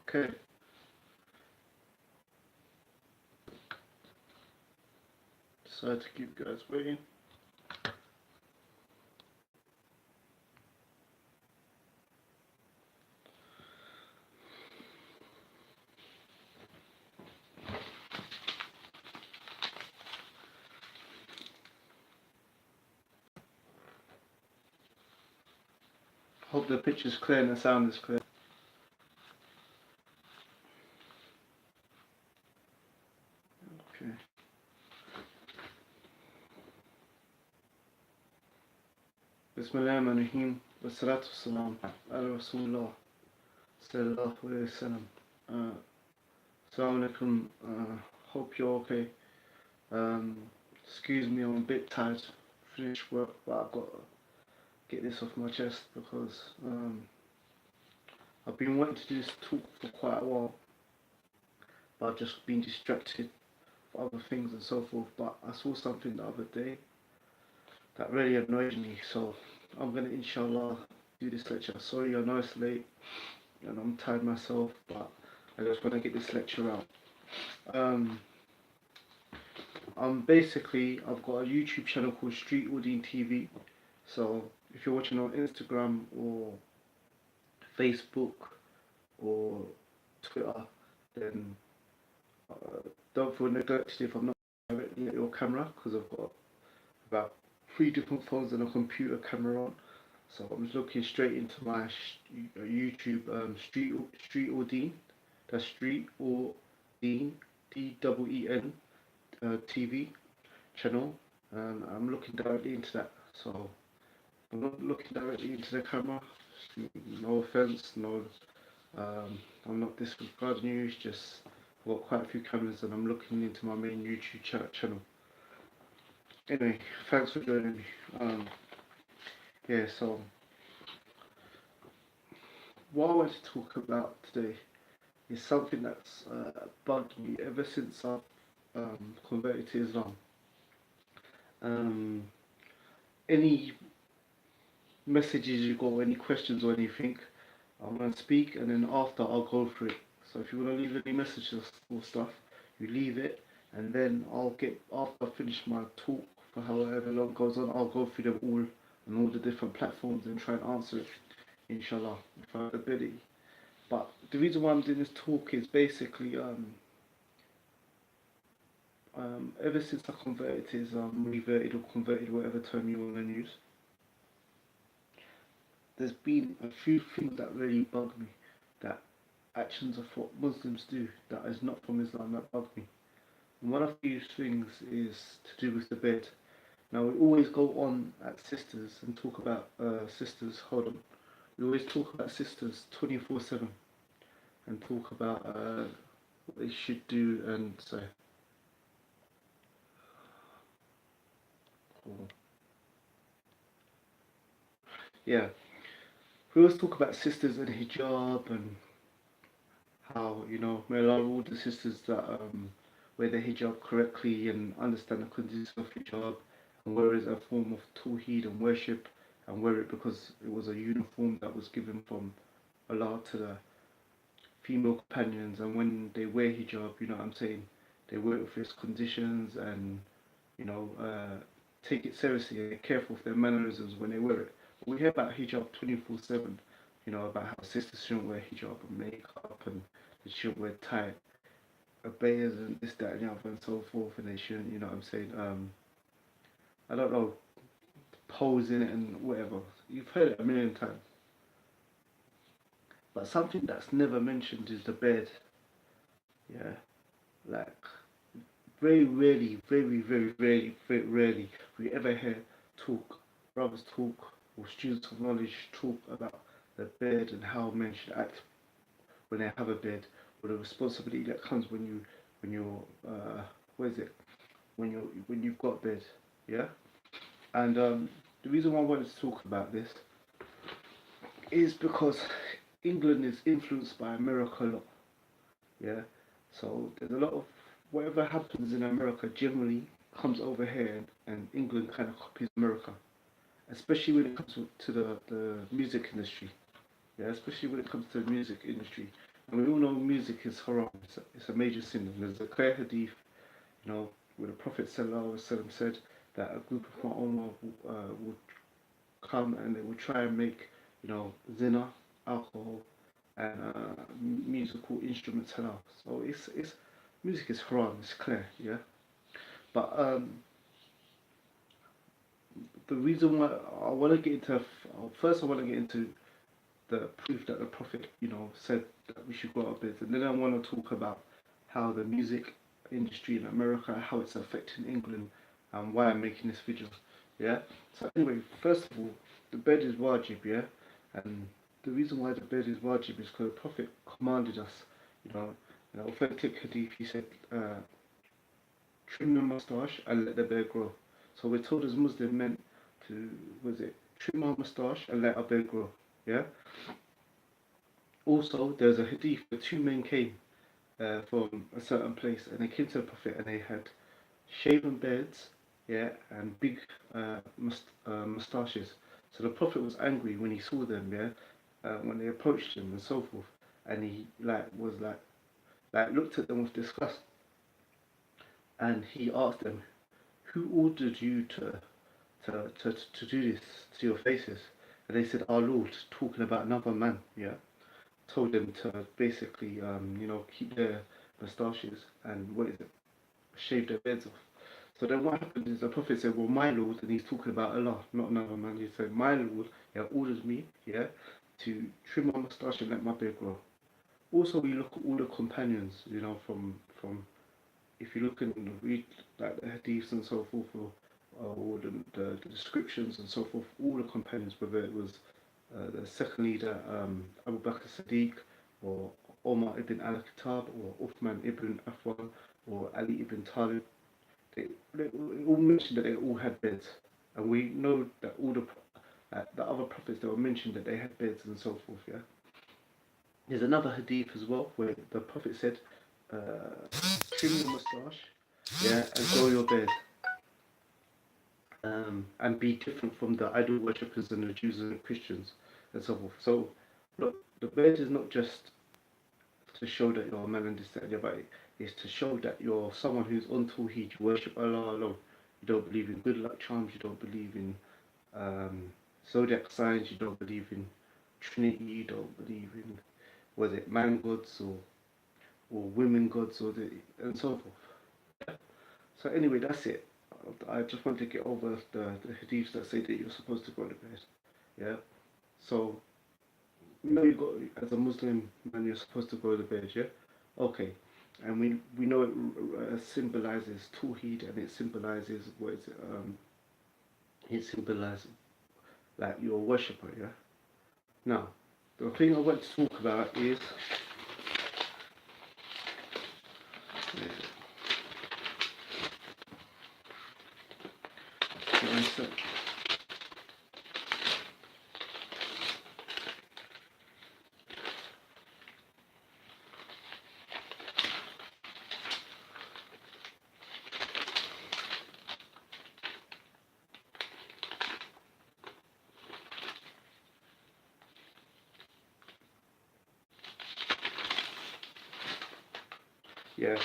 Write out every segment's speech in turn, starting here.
Okay, sorry to keep you guys waiting. Hope the picture's clear and the sound is clear. Okay. Bismillahirrahmanirrahim. Wassalatu wassalam ala Rasulullah sallallahu alayhi wasallam. Assalamu alaikum. Hope you're okay. Excuse me, I'm a bit tired. Finished work, but I've got to get this off my chest because I've been wanting to do this talk for quite a while, but I've just been distracted for other things and so forth. But I saw something the other day that really annoyed me, so I'm gonna inshallah do this lecture. Sorry, I know it's late and I'm tired myself, but I just want to get this lecture out. I've got a YouTube channel called Street Audience TV. So if you're watching on Instagram or Facebook or Twitter, then don't feel neglected if I'm not directly at your camera, because I've got about 3 different phones and a computer camera on. So I'm just looking straight into my YouTube Street Ordine. That's Street Ordine, DEEN TV channel, and I'm looking directly into that. So I'm not looking directly into the camera. No offense, no. I'm not disregarding you. It's just I've got quite a few cameras, and I'm looking into my main YouTube channel. Anyway, thanks for joining me. Yeah, so what I want to talk about today is something that's bugged me ever since I've converted to Islam. Um, any messages you got, any questions or anything, I'm gonna speak, and then after I'll go through it. So if you wanna leave any messages or stuff, you leave it, and then I'll get after I finish my talk for however long it goes on, I'll go through them all on all the different platforms and try and answer it, inshallah, if I have the ability. But the reason why I'm doing this talk is basically ever since I converted to Islam, reverted or converted, whatever term you want to use, there's been a few things that really bug me, that actions of what Muslims do that is not from Islam that bug me. And one of these things is to do with the bed. Now we always go on at sisters and talk about sisters. Hold on, we always talk about sisters 24/7 and talk about what they should do and say. Cool. Yeah, we always talk about sisters and hijab and how, may Allah reward the sisters that wear the hijab correctly and understand the conditions of hijab and wear it as a form of Tawheed and worship, and wear it because it was a uniform that was given from Allah to the female companions, and when they wear hijab, you know what I'm saying, they wear it with its conditions and, you know, take it seriously and be careful of their mannerisms when they wear it. But we hear about hijab 24/7, about how sisters shouldn't wear hijab and makeup, and they shouldn't wear tight abayas and this, that, and the other, and so forth, and they shouldn't, you know what I'm saying, I don't know, pose in it and whatever. You've heard it a million times. But something that's never mentioned is the bed. Yeah, like very rarely, very rarely, we ever hear talk, brothers talk, or students of knowledge talk about the bed and how men should act when they have a bed, or the responsibility that comes when you're what is it when you've got bed, yeah. And the reason why I wanted to talk about this is because England is influenced by America a lot, yeah. So there's a lot of whatever happens in America generally comes over here, and England kind of copies America, especially when it comes to the music industry. Yeah, especially when it comes to the music industry. And we all know music is haram. It's a major sin. And there's a clear hadith, where the Prophet ﷺ said that a group of Ummah would come and they would try and make, zina, alcohol, and musical instruments halal. So it's music is haram. It's clear, yeah. But the reason why I want to get into first, I want to get into the proof that the Prophet, said that we should go out of bed, and then I want to talk about how the music industry in America, how it's affecting England, and why I'm making this video. Yeah. So anyway, first of all, the bed is wajib, yeah, and the reason why the bed is wajib is because the Prophet commanded us, in an authentic hadith, he said, trim your moustache and let the beard grow. So we're told as Muslim men to, was it, trim our moustache and let our beard grow. Yeah. Also, there's a hadith where two men came from a certain place and they came to the Prophet and they had shaven beards, yeah, and big moustaches. So the Prophet was angry when he saw them, yeah, when they approached him and so forth, and he was looked at them with disgust, and he asked them, "Who ordered you to do this to your faces?" And they said, "Our Lord," talking about another man, yeah. Told them to basically, keep their moustaches and shave their beards off. So then what happened is the Prophet said, "Well, my Lord," and he's talking about Allah, not another man. He said, "My Lord, orders me, to trim my moustache and let my beard grow." Also, we look at all the companions, from if you look and read like the hadiths and so forth, or the descriptions and so forth, all the companions, whether it was the second leader, Abu Bakr Siddiq, or Omar ibn al-Khattab, or Uthman ibn Affan, or Ali ibn Talib, they all mentioned that they all had beds. And we know that all the other prophets that were mentioned that they had beds and so forth, yeah. There's another hadith as well where the Prophet said, trim your moustache, yeah, and grow your beard. And be different from the idol worshippers and the Jews and the Christians and so forth. So, look, the beard is not just to show that you're a man and this, that, but it's to show that you're someone who's on Tawheed, you worship Allah alone. You don't believe in good luck charms, you don't believe in zodiac signs, you don't believe in Trinity, you don't believe in, was it man gods or women gods and so forth. So anyway, that's it. I just want to get over the hadiths that say that you're supposed to go to bed. Yeah. So you got, as a Muslim man, you're supposed to go to bed. Yeah. Okay. And we know it symbolizes Tawheed, and it symbolizes what is it? It symbolizes like you're a worshipper. Yeah. Now, the thing I want to talk about is. Yeah.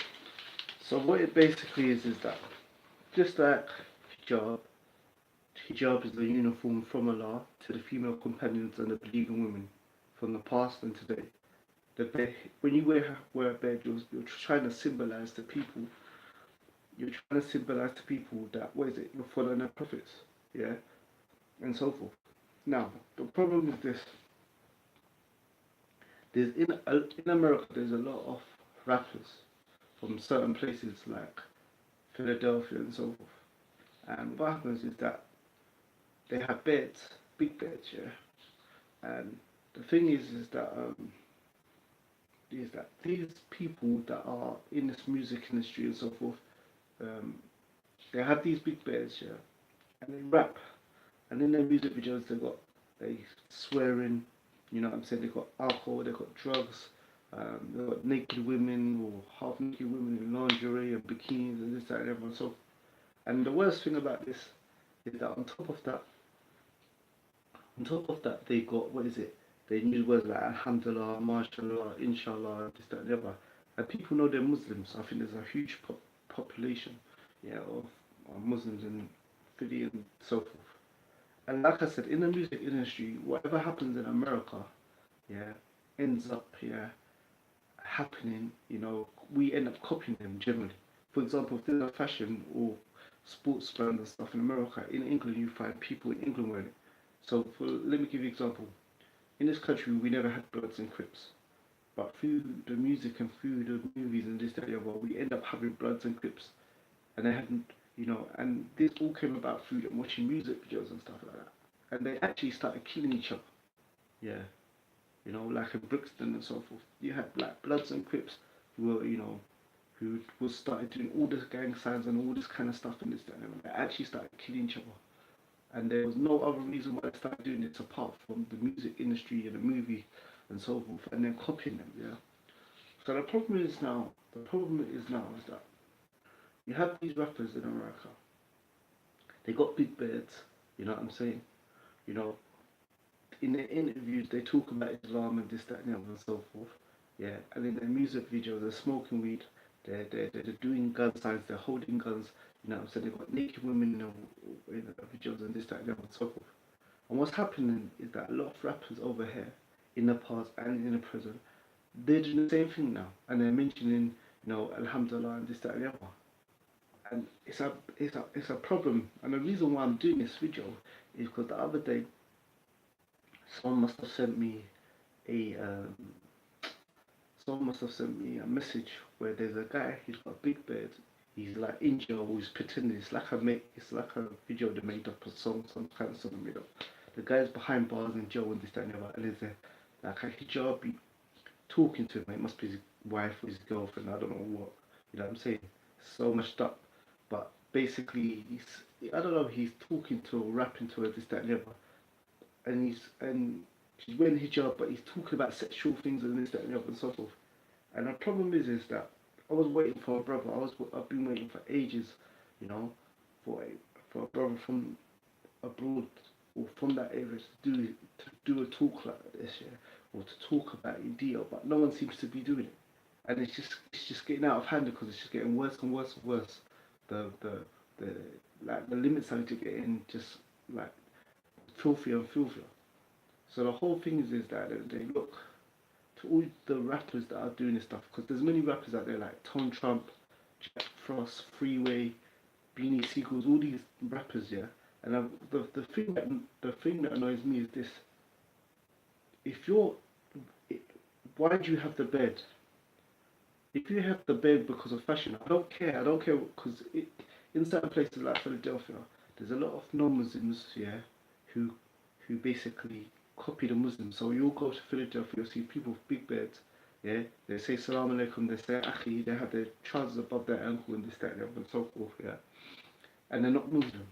So what it basically is that just like hijab, hijab is the uniform from Allah to the female companions and the believing women from the past and today. The bed, when you wear a bed, you're trying to symbolize to people. You're trying to symbolize to people that what is it? You're following the prophets, yeah, and so forth. Now the problem is this: there's in America there's a lot of rappers from certain places like Philadelphia and so forth. And what happens is that they have beds, big beds, yeah. And the thing is that these people that are in this music industry and so forth, um, they have these big beds, yeah, and they rap, and in their music videos they swearing, you know what I'm saying? They got alcohol, they got drugs, they got naked women or half naked women in lingerie and bikinis and this that and everyone. So, and the worst thing about this is that on top of that, they got what is it? They use words like Alhamdulillah, MashaAllah, Inshallah, this, that, and the other. And people know they're Muslims. I think there's a huge population, yeah, of Muslims in Philly and so forth. And like I said, in the music industry, whatever happens in America, yeah, ends up here happening. We end up copying them generally. For example, if there's a fashion or sports brand and stuff in America, in England you find people in England wearing it. So let me give you an example. In this country, we never had Bloods and Crips. But through the music and through the movies and this, that, and the other, we end up having Bloods and Crips. And they hadn't, and this all came about through them watching music videos and stuff like that. And they actually started killing each other. Yeah. Like in Brixton and so forth. You had like Bloods and Crips who were, who was started doing all this gang signs and all this kind of stuff and this, that, and the other. They actually started killing each other. And there was no other reason why they started doing this apart from the music industry and the movie and so forth, and then copying them, yeah. So the problem is now is that you have these rappers in America. They got big beards, you know what I'm saying? You know, in their interviews they talk about Islam and this, that, and the other and so forth, yeah. And in their music videos they're smoking weed, they're doing gun signs, they're holding guns, you know what I'm saying? They've got naked women in the videos and this, that, and the other and so forth. And what's happening is that a lot of rappers over here, in the past and in the present, they're doing the same thing now, and they're mentioning, Alhamdulillah and this, that, and the other. And it's a problem. And the reason why I'm doing this video is because the other day, someone must have sent me a um, someone must have sent me a message where there's a guy. He's got a big beard. He's like in jail. He's pretending. It's like a video they made up, a song, some kind of song they made up. The guy's behind bars in jail and this, that, and the other. And there's like a hijabi talking to him. It must be his wife or his girlfriend. I don't know what. You know what I'm saying? So messed up. But basically, I don't know. He's talking to her, rapping to her, this, that, and the other. And she's wearing hijab, but he's talking about sexual things and this, that, and the other, and so forth. And the problem is that I was waiting for a brother. I've been waiting for ages, you know, for a brother from abroad or from that area to do a talk like this, yeah, or to talk about it in detail. But no one seems to be doing it, and it's just getting out of hand because it's just getting worse and worse and worse. The like the limits are to getting just like filthier and filthier. So the whole thing is that they look to all the rappers that are doing this stuff, because there's many rappers out there like Tone Trump, Jack Frost, Freeway, Beanie Seagulls, all these rappers, yeah. And the thing that annoys me is this: if you're, why do you have the bed? If you have the bed because of fashion, I don't care. I don't care because in certain places like Philadelphia, there's a lot of non-Muslims, yeah, who basically copy the Muslims. So you'll go to Philadelphia, you'll see people with big beds, yeah, they say Salam Alaikum, they say Akhi, they have their trousers above their ankle and this, that, and so forth, yeah, and they're not Muslim.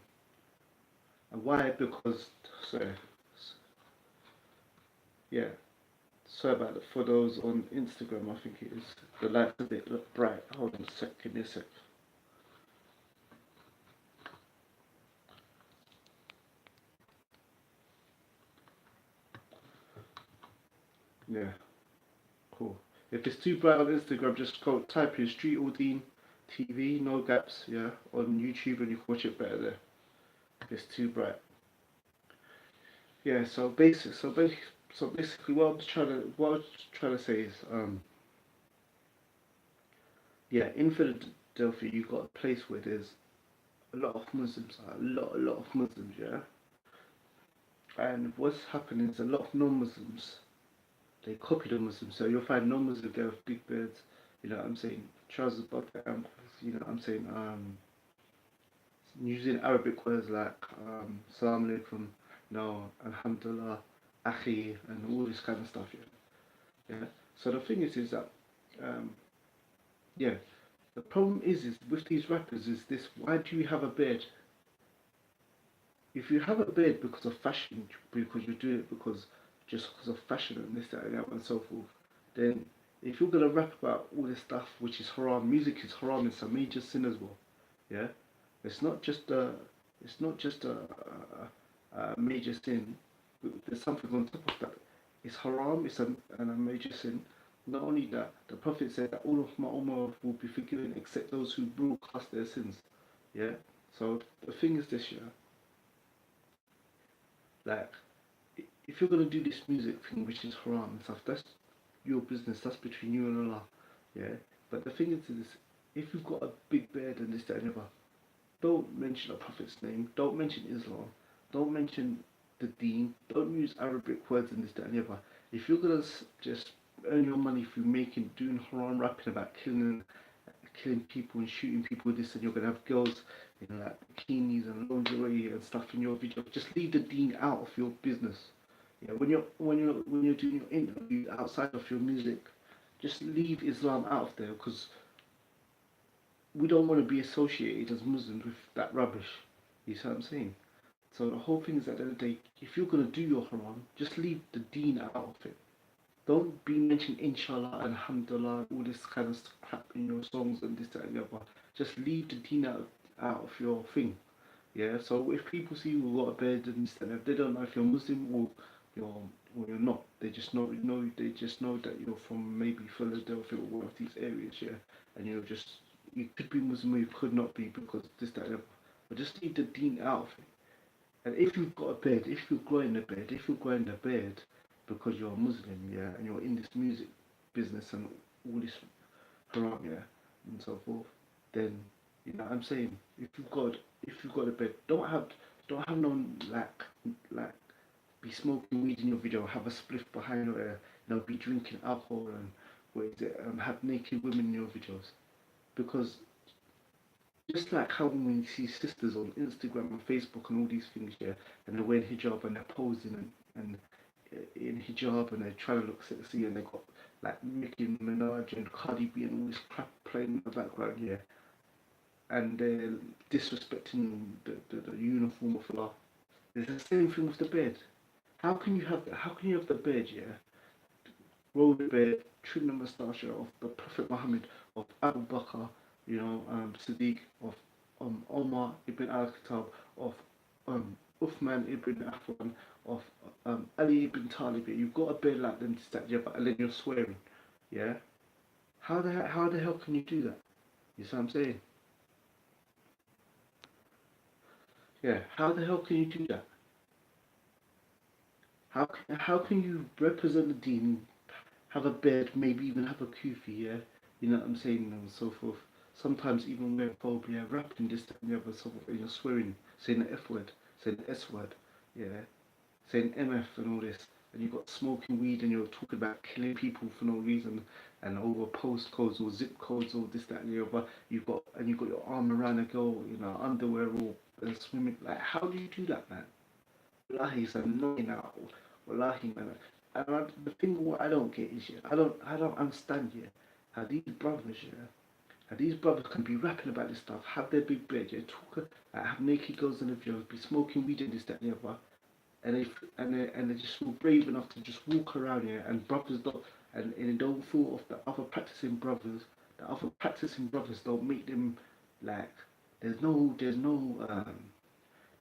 And why? Because, sorry, yeah, sorry about that. For those on Instagram, I think it is, the light's a bit bright. Hold on a sec, give me a sec. Yeah, cool. If it's too bright on Instagram, just go type in Street Aldine TV, no gaps, yeah, on YouTube, and you can watch it better there. If it's too bright. Yeah, so basically, what I was trying to say is, yeah, in Philadelphia, you got a place where there's a lot of Muslims, a lot of Muslims, yeah. And what's happening is a lot of non-Muslims, they copy the Muslims. So you'll find non-Muslims there with big beards, you know what I'm saying, trousers above their ankles, you know what I'm saying, using Arabic words like Salam alaikum, Alhamdulillah, Akhi, and all this kind of stuff. Yeah, yeah. So the thing is that um, yeah, the problem is with these rappers is this: why do you have a beard? If you have a beard because of fashion, because you're doing it just because of fashion and this, that, and that, and so forth, then if you're gonna rap about all this stuff which is haram, music is haram, it's a major sin as well. Yeah, it's not just a, it's not just a major sin. There's something on top of that. It's haram, and a major sin. Not only that, the Prophet said that all of my ummah will be forgiven except those who broadcast their sins. Yeah? So the thing is this, yeah, like, if you're gonna do this music thing which is haram and stuff, that's your business, that's between you and Allah. Yeah? But the thing is this, if you've got a big bed and this, that, and the other, don't mention a Prophet's name, don't mention Islam, don't mention the deen, don't use Arabic words and this, that, and the other. If you're gonna just earn your money through doing haram rapping about killing people and shooting people with this, and you're gonna have girls in like bikinis and lingerie and stuff in your video, just leave the deen out of your business. Yeah, when you're doing your interview outside of your music, just leave Islam out of there because we don't want to be associated as Muslims with that rubbish. You see what I'm saying? So the whole thing is at the end of the day, if you're gonna do your haram, just leave the deen out of it. Don't be mentioning inshallah and alhamdulillah, all this kind of crap in your songs and this, that, and the other. Just leave the deen out of your thing. Yeah, so if people see you got a bed and this, and if they don't know if you're Muslim you're or you're not, they just know that you're from maybe Philadelphia or one of these areas, yeah, and you could be Muslim or you could not be because this, that, and the other. But just leave the deen out of it. And if you've got a bed, if you're growing a bed, if you're growing a bed because you're a Muslim, yeah, and you're in this music business and all this haram, yeah, and so forth, then you know what I'm saying, if you've got a bed, don't have no like be smoking weed in your video, have a spliff behind your ear, be drinking alcohol and what is it, have naked women in your videos. Because just like how when you see sisters on Instagram and Facebook and all these things, yeah, and they're wearing hijab and they're posing and in hijab and they're trying to look sexy and they got like Nicki Minaj and Cardi B and all this crap playing in the background, yeah, and they're disrespecting the uniform of Allah. It's the same thing with the bed. How can you have the bed, yeah, roll the bed, trim the moustache of the Prophet Muhammad, of Abu Bakr, Siddiq, of Omar ibn al-Khattab, of Uthman ibn Affan, of Ali ibn Talib. You've got a bed like them to stack you up, and then you're swearing. Yeah? How the hell can you do that? You see what I'm saying? Yeah, how the hell can you do that? How can you represent the deen, have a bed, maybe even have a kufi, yeah? You know what I'm saying, and so forth. Sometimes even wearing phobia, rapping this, that, and the other, so forth, and you're swearing, saying the F word, saying the S word, yeah? Saying MF and all this, and you've got smoking weed and you're talking about killing people for no reason and over postcodes or zip codes or this, that, and the other. You've got your arm around a girl, underwear or swimming. Like, how do you do that, man? Wallahi, it's annoying now. Wallahi, man. The thing what I don't get is, yeah, I don't understand, yeah, how these brothers, yeah, how these brothers can be rapping about this stuff, have their big bed, yeah, have naked girls in the videos, be smoking weed and this, that, and the other, and they just feel brave enough to just walk around here, and brothers don't, and they don't feel of the other practicing brothers. The other practicing brothers don't make them like there's no they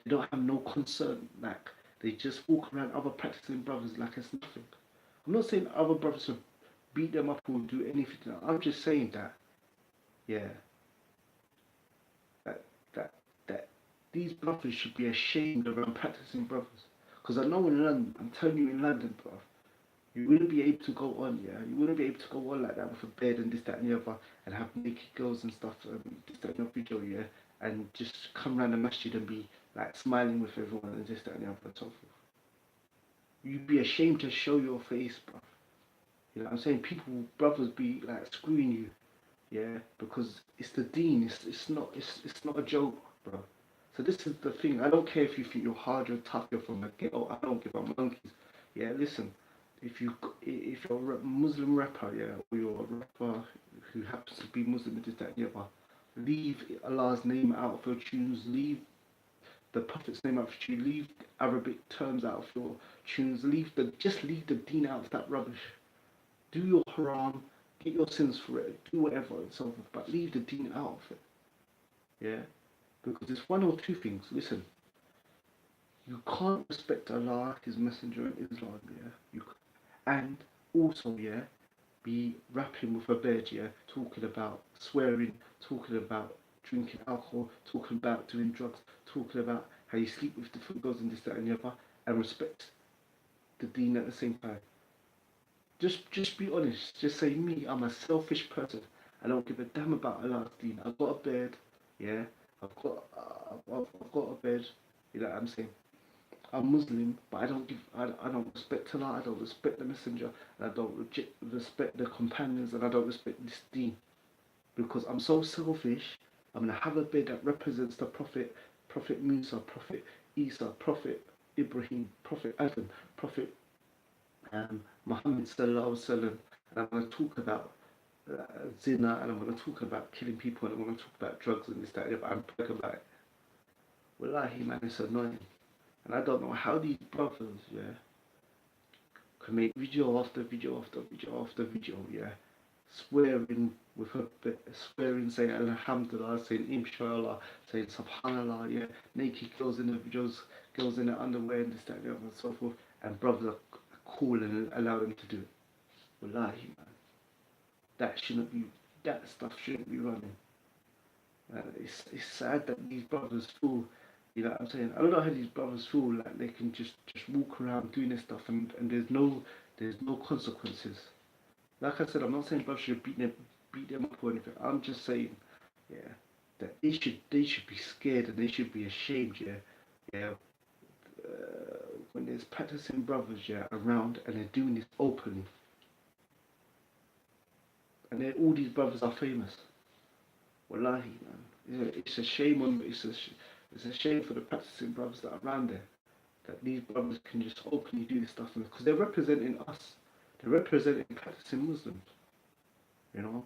don't have no concern, like they just walk around other practicing brothers like it's nothing. I'm not saying other brothers will beat them up or do anything. I'm just saying that, yeah, that that that these brothers should be ashamed around practicing brothers. Because I know in London, I'm telling you in London, bro, you wouldn't be able to go on, yeah. You wouldn't be able to go on like that with a bed and this, that, and the other, and have naked girls and stuff, this, that, and the video, yeah, and just come around the masjid and be like smiling with everyone and this, that, and the other, and so forth. You'd be ashamed to show your face, bro. You know what I'm saying? People, brothers, be like screwing you, yeah, because it's the deen. It's not a joke, bro. So this is the thing. I don't care if you think you're hard, you're tough, you're from the ghetto. I don't give a monkeys. Yeah, listen. If you're a Muslim rapper, yeah, or you're a rapper who happens to be Muslim, this, that, and the other, leave Allah's name out of your tunes. Leave the Prophet's name out of your tunes. Leave Arabic terms out of your tunes. Just leave the deen out of that rubbish. Do your haram, get your sins for it, do whatever and so forth, but leave the deen out of it. Yeah? Because it's one or two things. Listen, you can't respect Allah, His Messenger, and Islam. Yeah, and also, yeah, be rapping with a bed, yeah, talking about swearing, talking about drinking alcohol, talking about doing drugs, talking about how you sleep with different girls and this, that, and the other, and respect the deen at the same time. Just be honest. Just say me. I'm a selfish person. I don't give a damn about Allah's deen. I've got a bed, yeah. I've got a bed. You know what I'm saying? I'm Muslim, but I don't respect Allah. I don't respect the Messenger, and I don't respect the companions, and I don't respect this deen because I'm so selfish. I'm gonna have a bed that represents the Prophet, Prophet Musa, Prophet Isa, Prophet Ibrahim, Prophet Adam, Prophet Muhammad Sallallahu Alaihi Wasallam, and I'm gonna talk about zina, and I'm gonna talk about killing people, and I'm gonna talk about drugs and this, that, and the other. I'm talking about it. Wallahi, man, it's annoying, and I don't know how these brothers, yeah, can make video after video after video after video, yeah, swearing with her, swearing, saying Alhamdulillah, saying Inshallah, saying Subhanallah, yeah, naked girls in the videos, girls in their underwear and this, that, and the other, and so forth, and brothers are cool and allow them to do it. Wallahi, man, that shouldn't be, that stuff shouldn't be running. It's sad that these brothers feel, you know what I'm saying? I don't know how these brothers feel like they can just walk around doing this stuff and there's no consequences. Like I said, I'm not saying brothers should beat them up or anything. I'm just saying, yeah, that they should be scared and they should be ashamed, yeah, yeah. When there's practicing brothers, yeah, around and they're doing this openly, and then all these brothers are famous. Wallahi, man, it's a shame on it's a shame for the practicing brothers that are around there that these brothers can just openly do this stuff because they're representing us. They're representing practicing Muslims, you know.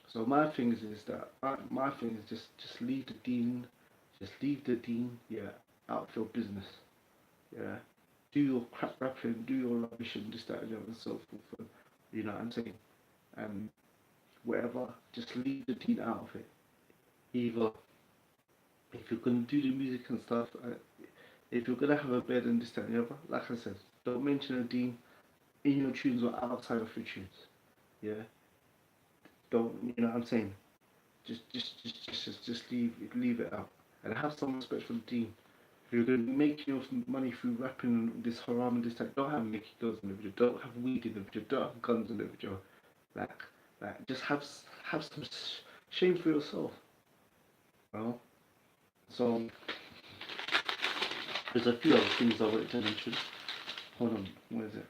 So my thing is that my thing is just leave the deen, just leave the deen, yeah, out of your business, yeah. Do your crap rapping, do your rubbish and this, that, and the other, and so forth. And, you know what I'm saying? And whatever, just leave the deen out of it. Either if you're gonna do the music and stuff, if you're gonna have a bed and this, that, and the other, like I said, don't mention a deen in your tunes or outside of your tunes. Yeah, don't, you know what I'm saying? Just leave it out and have some respect for the deen. If you're gonna make your money through rapping this haram and this type, don't have naked girls in the video, don't have weed in the video, don't have guns in the video. Like, just have some shame for yourself. You know? So there's a few other things I wanted to mention. Hold on, where is it?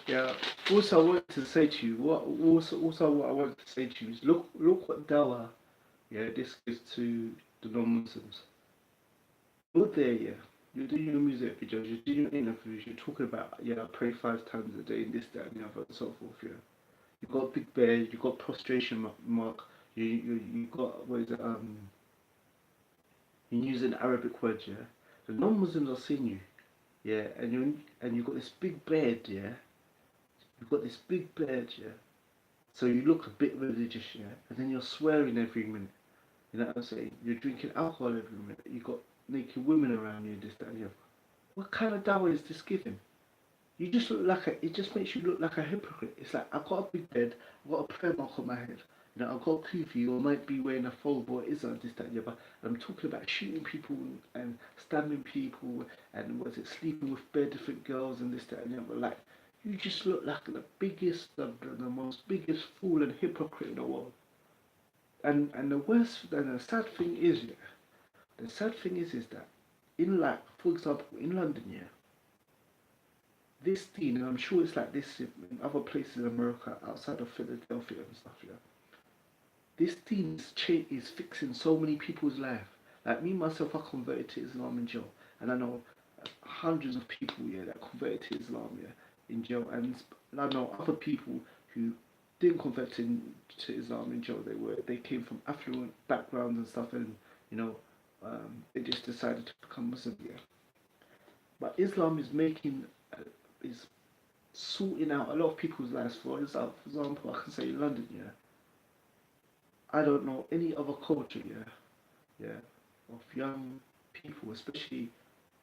Yeah. Also, I wanted to say to you, also what I wanted to say to you is look what Dawa, yeah, this gives to the non-Muslims. You're there, yeah. You're doing your music videos, you're doing your interviews, you're talking about, yeah, I pray 5 times a day, and this, that, and the other, and so forth, yeah. You got big bear, you got prostration mark, you got what is it? You're using Arabic words, yeah. The non-Muslims are seeing you, yeah, and you got this big beard, yeah. You've got this big beard, yeah. So you look a bit religious, yeah, and then you're swearing every minute. You know what I'm saying? You're drinking alcohol every minute. You got naked women around you, this, that, and the other. What kind of dawah is this giving? You just look like a. It just makes you look like a hypocrite. It's like I've got a big bed, I've got a prayer mark on my head. You know, I've got a kufi, or I might be wearing a fold, or is this, that, and the other. And I'm talking about shooting people and stabbing people and was it sleeping with bare different girls and this, that, and the other. Like you just look like the biggest, the most biggest fool and hypocrite in the world. And the worst and the sad thing is, yeah, the sad thing is that in like, for example, in London, yeah, this thing, and I'm sure it's like this in other places in America outside of Philadelphia and stuff, yeah. This thing is fixing so many people's life. Like me myself, I converted to Islam in jail, and I know hundreds of people, yeah, that converted to Islam, yeah, in jail, and I know other people who didn't convert to Islam in jail. They came from affluent backgrounds and stuff, and you know, they just decided to become Muslim. Yeah, but Islam is is sorting out a lot of people's lives. For example, I can say in London, yeah, I don't know any other culture, yeah, of young people, especially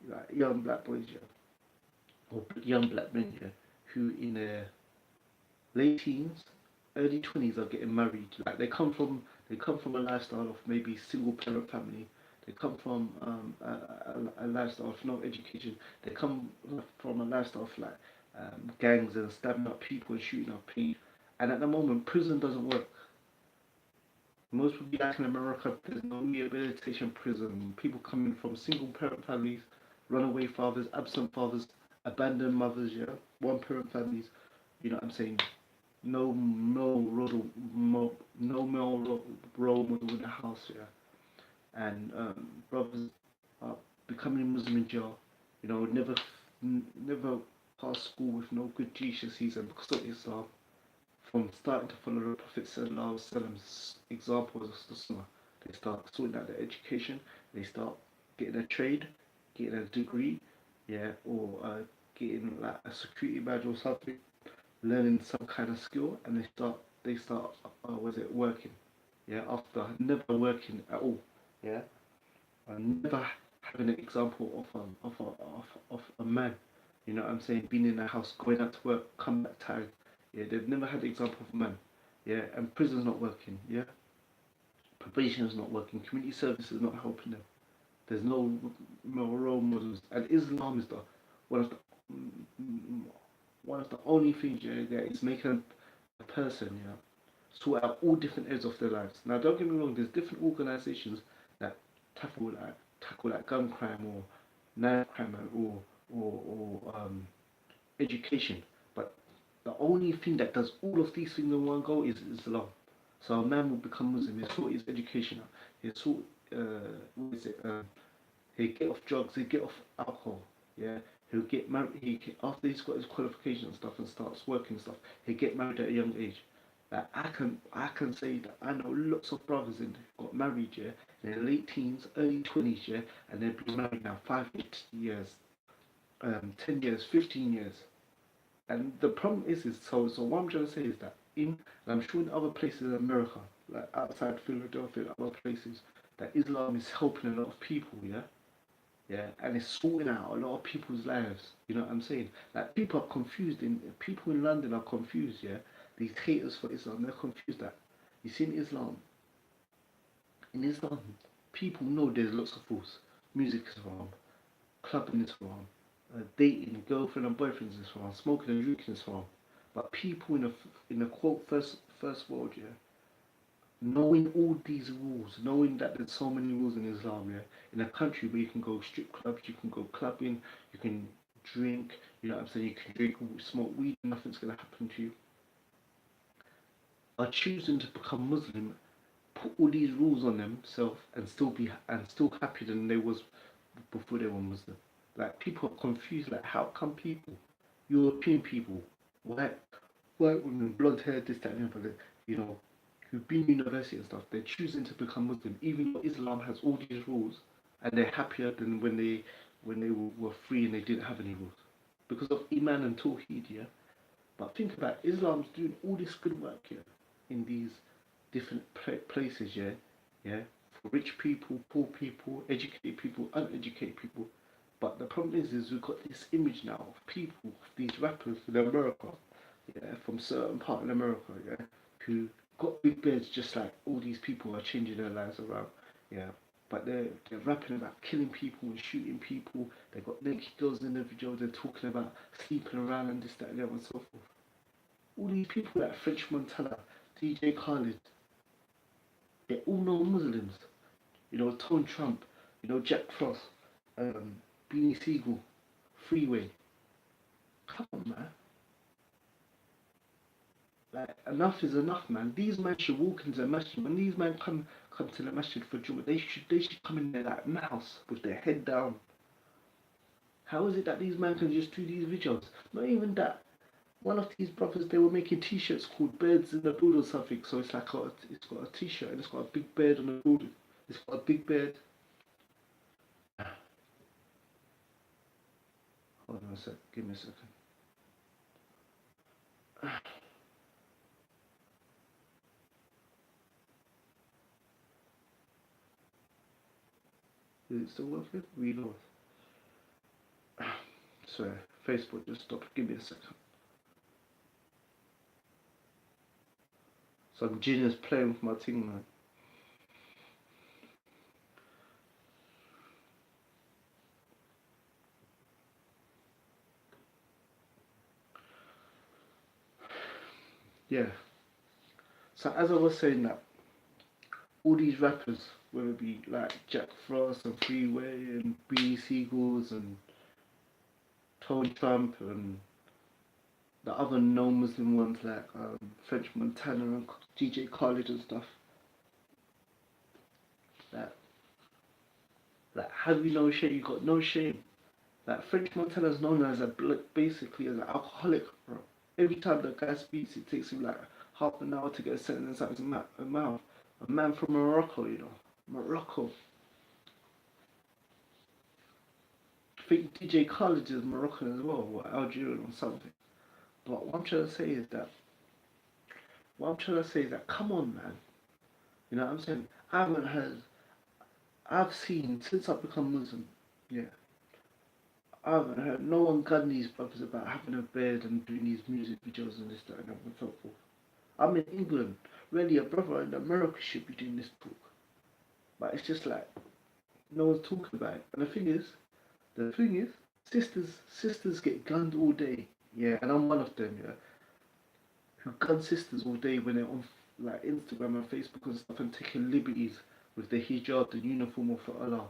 like young black boys, yeah, or young black men, yeah, who in their late teens, early 20s are getting married. Like they come from a lifestyle of maybe single parent family. They come from a lifestyle of no education. They come from a lifestyle of like gangs and stabbing up people and shooting up people. And at the moment, prison doesn't work. Most people like in America, there's no rehabilitation prison. People coming from single parent families, runaway fathers, absent fathers, abandoned mothers, yeah, one parent families. You know what I'm saying? No male role model in the house, yeah. And brothers are becoming Muslim in jail. You know, never passed school with no good GCSEs, and because of Islam, from starting to follow the Prophet Sallallahu examples of the Sunnah, they start sorting out their education. They start getting a trade, getting a degree, yeah, or getting like a security badge or something, learning some kind of skill, and they start was it working, yeah, after never working at all, yeah, and never having an example of a man, you know what I'm saying, being in the house, going out to work, come back tired, yeah, they've never had the example of a man, yeah, and prison's not working, yeah, probation is not working, community service is not helping them. There's no role models, and Islam is the one of the mm, one of the only things, yeah, that is making a person, yeah, sort out all different areas of their lives. Now, don't get me wrong. There's different organisations that tackle like gun crime or knife crime or education, but the only thing that does all of these things in one go is Islam. So a man will become Muslim. He'll sort his education out. He'll sort what is it? He'll get off drugs. He'll get off alcohol. Yeah. He'll get married. After he's got his qualifications and stuff and starts working and stuff. He'll get married at a young age. Like I can say that I know lots of brothers in got married, yeah, in their late teens, early 20s, yeah, and they've been married now 5 years, 10 years, 15 years. And the problem is so what I'm trying to say is that and I'm sure in other places in America, like outside Philadelphia, and other places, that Islam is helping a lot of people, yeah, yeah, and it's sorting out a lot of people's lives. You know what I'm saying? Like people in London are confused, yeah. These haters for Islam, they're confused that you see in Islam, people know there's lots of rules. Music is wrong, clubbing is wrong, dating, girlfriend and boyfriends is wrong, smoking and drinking is wrong. But people in the quote first world, yeah, knowing all these rules, knowing that there's so many rules in Islam, yeah, in a country where you can go strip clubs, you can go clubbing, you can drink, you know what I'm saying, you can drink, smoke weed, nothing's gonna happen to you, are choosing to become Muslim, put all these rules on themselves and still happier than they was before they were Muslim. Like people are confused. Like how come people, European people, white white women, blonde hair, this that and the other, you know, who've been in university and stuff, they're choosing to become Muslim, even though Islam has all these rules, and they're happier than when they were free and they didn't have any rules because of Iman and Tawheed. Yeah, but think about it, Islam's doing all this good work here in these different places. Yeah, yeah, for rich people, poor people, educated people, uneducated people. But the problem is we've got this image now of people, these rappers in America, yeah, from certain part in America, yeah, who got big beds just like all these people are changing their lives around, yeah. But they're rapping about killing people and shooting people. They got naked girls in the video. They're talking about sleeping around and this, that, and the other, and so forth. All these people like French Montana, DJ Khaled, they're all non-Muslims. You know, Tone Trump, you know, Jack Frost, um, Beanie Siegel, Freeway. Come on, man. Like enough is enough, man. These men should walk into the masjid. When these men come to the masjid for Jummah, they should come in there like mouse with their head down. How is it that these men can just do these videos? Not even that. one of these brothers, they were making T-shirts called "Birds in the Build" or something. So it's like it's got a T-shirt and it's got a big bird on the building. It's got a big bird. Hold on a sec. Give me a second. Is it still working? Reload. Sorry, Facebook just stopped. Give me a second. Some genius playing with my thing, man. Yeah. So as I was saying that, all these rappers, whether it be like Jack Frost and Freeway and B Seagulls and Tony Trump and the other non-Muslim ones like French Montana and DJ Khaled and stuff, that have you no shame? You got no shame. Like French Montana is known as basically as an alcoholic, bro. Every time the guy speaks, it takes him like half an hour to get a sentence out of his mouth. A man from Morocco, you know, Morocco. I think DJ Khaled is Moroccan as well, or Algerian or something. But what I'm trying to say is that, come on, man. You know what I'm saying? I haven't heard, I've seen since I've become Muslim. Yeah, I haven't heard no one gun these brothers about having a bed and doing these music videos and this, that, and so forth. I'm in England. Really, a brother in America should be doing this talk. But it's just like, no one's talking about it. And the thing is, sisters get gunned all day. Yeah, and I'm one of them, yeah, who gun sisters all day when they're on like Instagram and Facebook and stuff and taking liberties with the hijab, the uniform of Allah.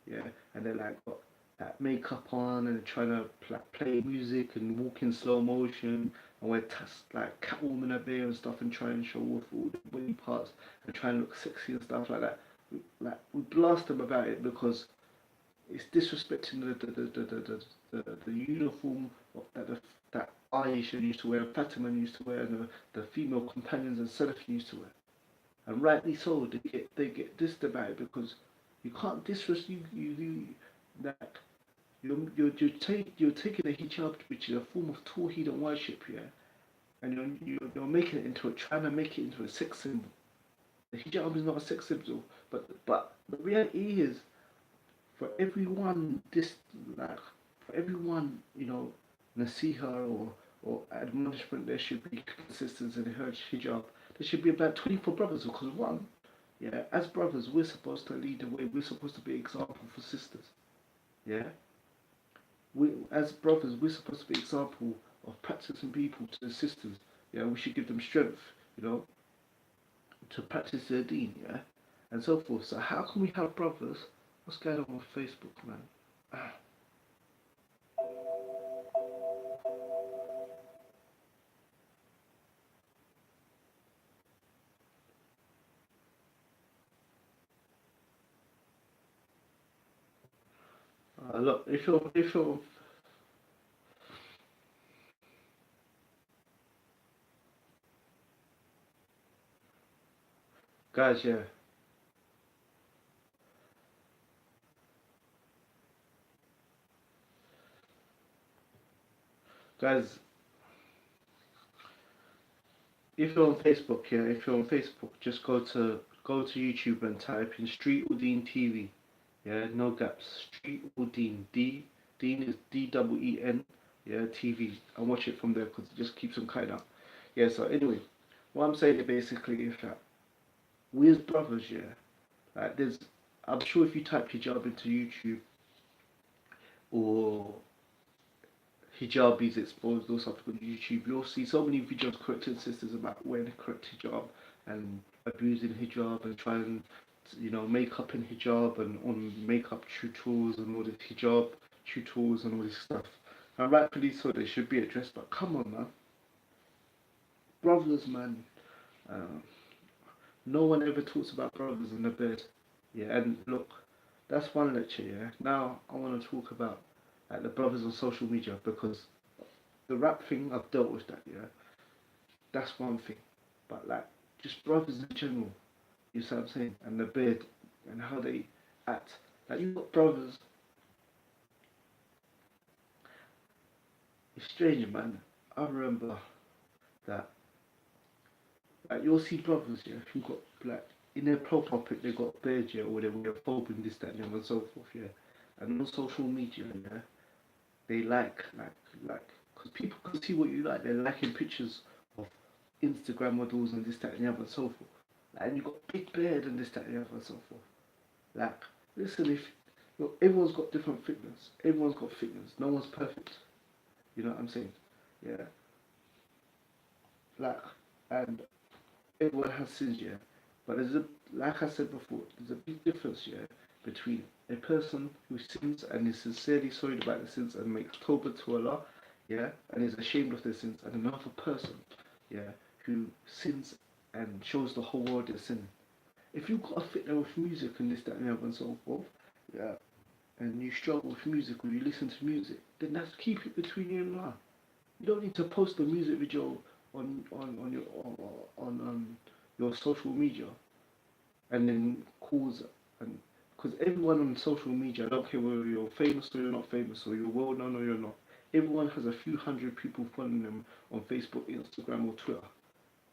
Yeah, and they're like got that makeup on and they're trying to play music and walk in slow motion and wear like Catwoman up there and stuff and try and show off all the body parts and try and look sexy and stuff like that. We blast them about it because it's disrespecting the uniform that Aisha used to wear, Fatima used to wear, and the female companions and Salaf used to wear. And rightly so, they get dissed about it because you can't disrespect that you're taking a hijab, which is a form of Tawheed and worship, yeah, and you're making it into trying to make it into a sex symbol. The hijab is not a sex symbol, but the reality is for everyone this like for everyone nasiha or admonishment, there should be consistency in her hijab. There should be about 24 brothers because one, yeah, as brothers we're supposed to lead the way. We're supposed to be example for sisters. Yeah, we as brothers we're supposed to be example of practicing people to the sisters. Yeah, we should give them strength, you know, to practice their deen. Yeah, and so forth. So how can we have brothers? What's going on with Facebook, man? Look, if you're guys, yeah, guys, if you're on Facebook, yeah, if you're on Facebook, just go to YouTube and type in Street Udeen TV. Yeah, no gaps. Street Udeen. Dean is DEEN. Yeah, TV. And watch it from there because it just keeps on cutting out. Yeah. So anyway, what I'm saying basically is that we as brothers, yeah, like there's, I'm sure if you type hijab into YouTube or hijabis exposed or something on YouTube, you'll see so many videos correcting sisters about wearing the correct hijab and abusing hijab and trying to, make up in hijab and on makeup tutorials and all this hijab tutorials and all this stuff. And rightfully so, they should be addressed. But come on, man, brothers, man. Um, no one ever talks about brothers in the bed. Yeah, and look, that's one lecture. Yeah. Now I want to talk about like the brothers on social media because the rap thing, I've dealt with that. Yeah, that's one thing. But like, just brothers in general, you see what I'm saying, and the beard and how they act. Like you got brothers. It's strange, man. I remember that like you'll see brothers, yeah, who got like in their profile pic they got beards, yeah, or they wear phobe and this, that, and the other and so forth, yeah. And on social media, yeah, they like, because people can see what you like. They're liking pictures of Instagram models and this, that, and the other and so forth. Like, and you got big beard and this, that, and the other and so forth. Like, listen, if look, everyone's got different fitness. Everyone's got fitness. No one's perfect. You know what I'm saying? Yeah. Like, and everyone has sins, yeah. But there's a, like I said before, there's a big difference, yeah, between a person who sins and is sincerely sorry about the sins and makes tawbah to Allah, yeah, and is ashamed of their sins, and another person, yeah, who sins and shows the whole world they're sinning. If you've got a fit there with music and this, that, and the other and so forth, yeah, and you struggle with music or you listen to music, then that's keep it between you and Allah. You don't need to post a music video on your your social media and then cause and because everyone on social media, I don't care whether you're famous or you're not famous or you're well known or you're not, everyone has a few hundred people following them on Facebook, Instagram, or Twitter.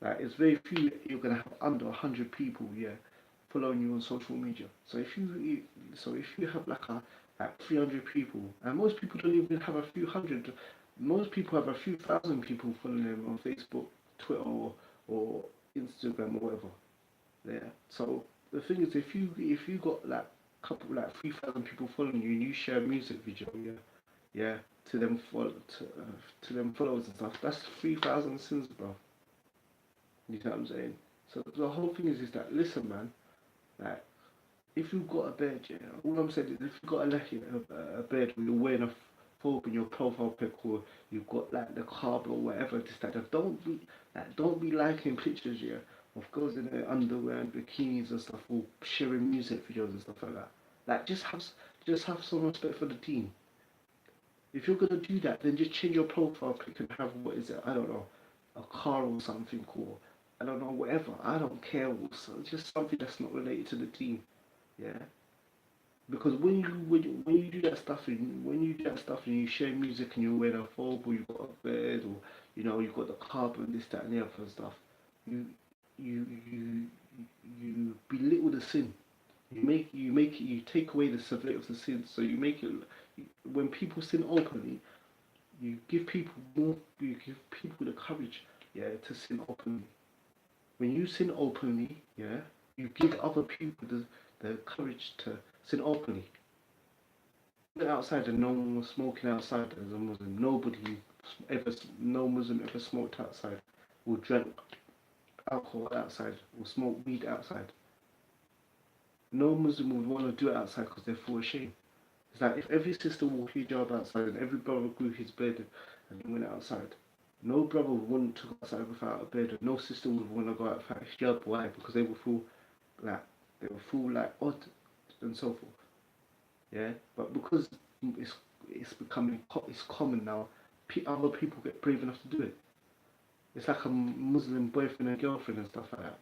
Like it's very few you're gonna have under 100 people, yeah, following you on social media. So if you have like 300 people, and most people don't even have a few hundred. Most people have a few thousand people following them on Facebook, Twitter, or Instagram or whatever. Yeah. So the thing is, if you got like couple like 3,000 people following you and you share a music video, yeah, yeah, to them to them followers and stuff, that's 3,000 sins, bro. You know what I'm saying? So the whole thing is that listen, man, like if you've got a bed, yeah, all I'm saying is if you've got a bed where you're wearing a phobe in your profile pic or you've got like the carb or whatever, this that, don't be liking pictures, yeah, of girls in their underwear and bikinis and stuff, or sharing music videos and stuff like that. Like just have some respect for the team. If you're gonna do that, then just change your profile pic and have what is it? I don't know, a car or something cool. I don't know, whatever. I don't care. Also, just something that's not related to the team. Yeah, because when you do that stuff and when you do that stuff and you share music and you're wearing a phobe or you've got a bed or you've got the carpet and this, that, and the other and stuff, you you you you belittle the sin. You take away the severity of the sin. So you make it when people sin openly, you give people the courage, yeah, to sin openly. When you sin openly, yeah, you give other people the courage to sin openly. Went outside and no one was smoking outside as a Muslim. No Muslim ever smoked outside, or drank alcohol outside, or smoked weed outside. No Muslim would want to do it outside because they feel ashamed. It's like if every sister wore hijab outside and every brother grew his beard and he went outside, no brother would want to go outside without a beard, and no sister would want to go out without hijab. Why? Because like they will feel like odd and so forth. Yeah, but because it's it's becoming it's common now, other people get brave enough to do it. It's like a Muslim boyfriend and girlfriend and stuff like that.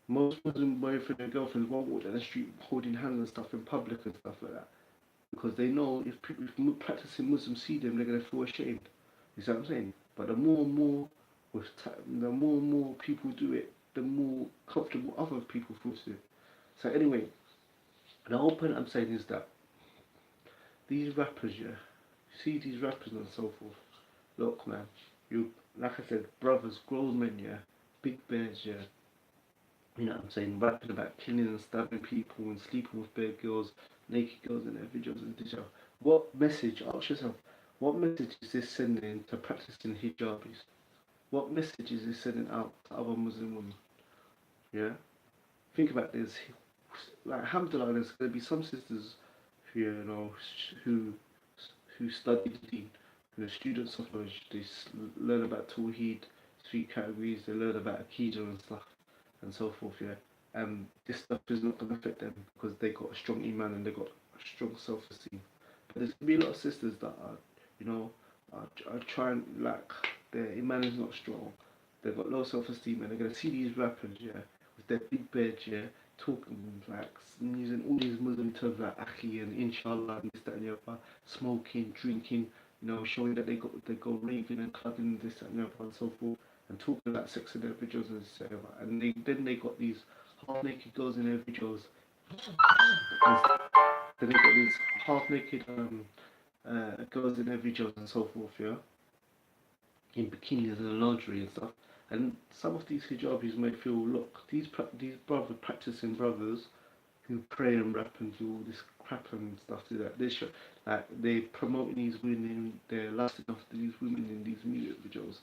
Most Muslim boyfriend and girlfriends won't walk down the street holding hands and stuff in public and stuff like that because they know if people if practicing Muslims see them, they're gonna feel ashamed. You see what I'm saying? But the more and more with time, the more and more people do it, the more comfortable other people feel to it. So anyway, the whole point I'm saying is that these rappers, yeah, see these rappers and so forth. Look, man, you like I said, brothers, grown men, yeah, big bears, yeah. You know what I'm saying? Rapping about killing and stabbing people and sleeping with bare girls, naked girls in their videos and this. What message? Ask yourself, what message is this sending to practicing hijabis? What message is this sending out to other Muslim women? Yeah. Think about this. Like, alhamdulillah, there's going to be some sisters who, who who study the deen, who are students of knowledge. They learn about Tawheed, 3 categories. They learn about Akida and stuff and so forth. Yeah, and this stuff is not going to affect them because they got a strong iman and they got a strong self-esteem. But there's going to be a lot of sisters that are, you know, I try and like their iman is not strong. They've got low self-esteem, and they're gonna see these rappers, yeah, with their big beds, yeah, talking like using all these Muslim terms like "akhi" and "inshallah" and this, that, and the other, smoking, drinking, showing that they go raving and clubbing this, that, and the other, and so forth, and talking about sex in their videos and this, that, and the other. And then they got these half-naked girls in their videos, and then they got these half-naked girls in their videos and so forth, yeah, in bikinis and lingerie and stuff. And some of these hijabis may feel, look, these practicing brothers who pray and rap and do all this crap and stuff to that. They promoting these women, they're lusting after these women in these music videos.